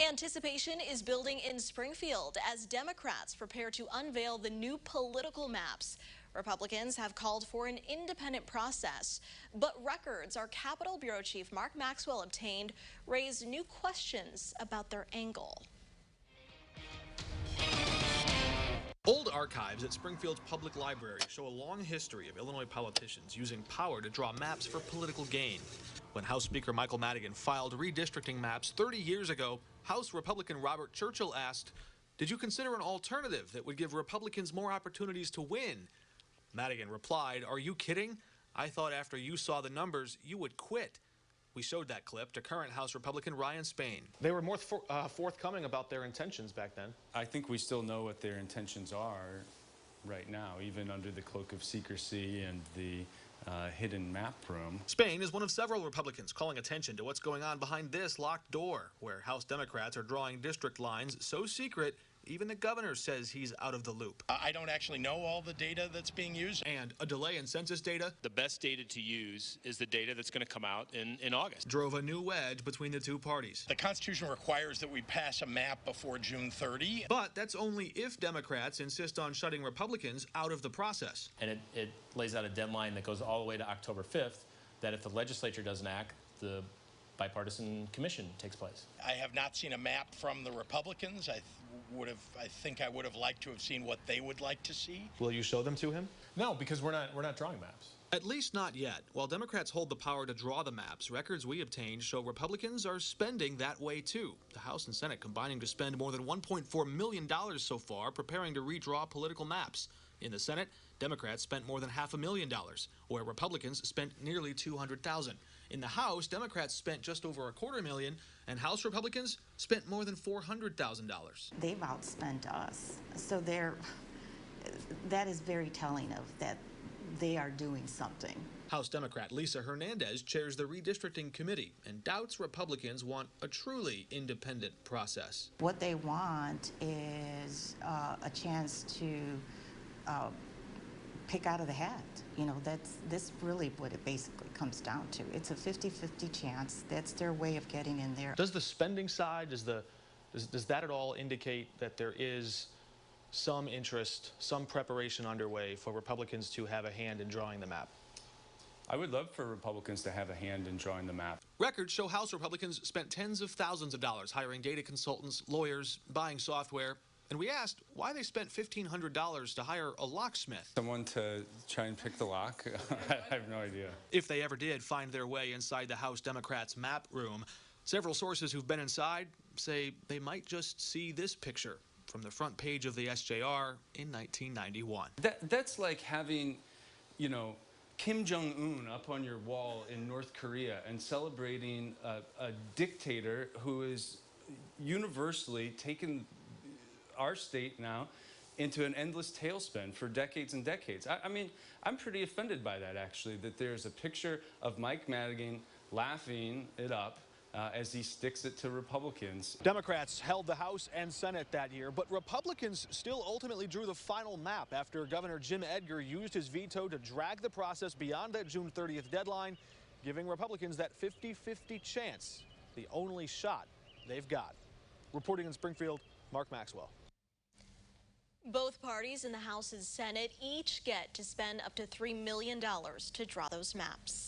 Anticipation is building in Springfield as Democrats prepare to unveil the new political maps. Republicans have called for an independent process, but records our Capitol Bureau Chief Mark Maxwell obtained raised new questions about their angle. Old archives at Springfield's Public Library show a long history of Illinois politicians using power to draw maps for political gain. When House Speaker Michael Madigan filed redistricting maps 30 years ago, House Republican Robert Churchill asked, "Did you consider an alternative that would give Republicans more opportunities to win?" Madigan replied, "Are you kidding? I thought after you saw the numbers, you would quit." We showed that clip to current House Republican Ryan Spain. They were more forthcoming about their intentions back then. I think we still know what their intentions are right now, even under the cloak of secrecy and the hidden map room. Spain is one of several Republicans calling attention to what's going on behind this locked door, where House Democrats are drawing district lines so secret even the governor says he's out of the loop. I don't actually know all the data that's being used. And a delay in census data. The best data to use is the data that's going to come out in August. Drove a new wedge between the two parties. The Constitution requires that we pass a map before June 30. But that's only if Democrats insist on shutting Republicans out of the process. And it lays out a deadline that goes all the way to October 5th, that if the legislature doesn't act, the bipartisan commission takes place. I have not seen a map from the Republicans. I think I would have liked to have seen what they would like to see. Will you show them to him? No, because we're not drawing maps. At least not yet. While Democrats hold the power to draw the maps, records we obtained show Republicans are spending that way too. The House and Senate combining to spend more than $1.4 million so far preparing to redraw political maps. In the Senate, Democrats spent more than $500,000, where Republicans spent nearly $200,000. In the House, Democrats spent just over $250,000, and House Republicans spent more than $400,000. They've outspent us, so that is very telling of that they are doing something. House Democrat Lisa Hernandez chairs the redistricting committee and doubts Republicans want a truly independent process. What they want is a chance to pick out of the hat. You know, this really what it basically comes down to. It's a 50-50 chance. That's their way of getting in there. Does the spending side, does that at all indicate that there is some interest, some preparation underway for Republicans to have a hand in drawing the map? I would love for Republicans to have a hand in drawing the map. Records show House Republicans spent tens of thousands of dollars hiring data consultants, lawyers, buying software. And we asked why they spent $1,500 to hire a locksmith. Someone to try and pick the lock? I have no idea. If they ever did find their way inside the House Democrats' map room, several sources who've been inside say they might just see this picture from the front page of the SJR in 1991. That's like having, you know, Kim Jong-un up on your wall in North Korea and celebrating a dictator who is universally taken our state now into an endless tailspin for decades and decades. I mean, I'm pretty offended by that, actually, that there's a picture of Mike Madigan laughing it up as he sticks it to Republicans. Democrats held the House and Senate that year, but Republicans still ultimately drew the final map after Governor Jim Edgar used his veto to drag the process beyond that June 30th deadline, giving Republicans that 50-50 chance, the only shot they've got. Reporting in Springfield, Mark Maxwell. Both parties in the House and Senate each get to spend up to $3 million to draw those maps.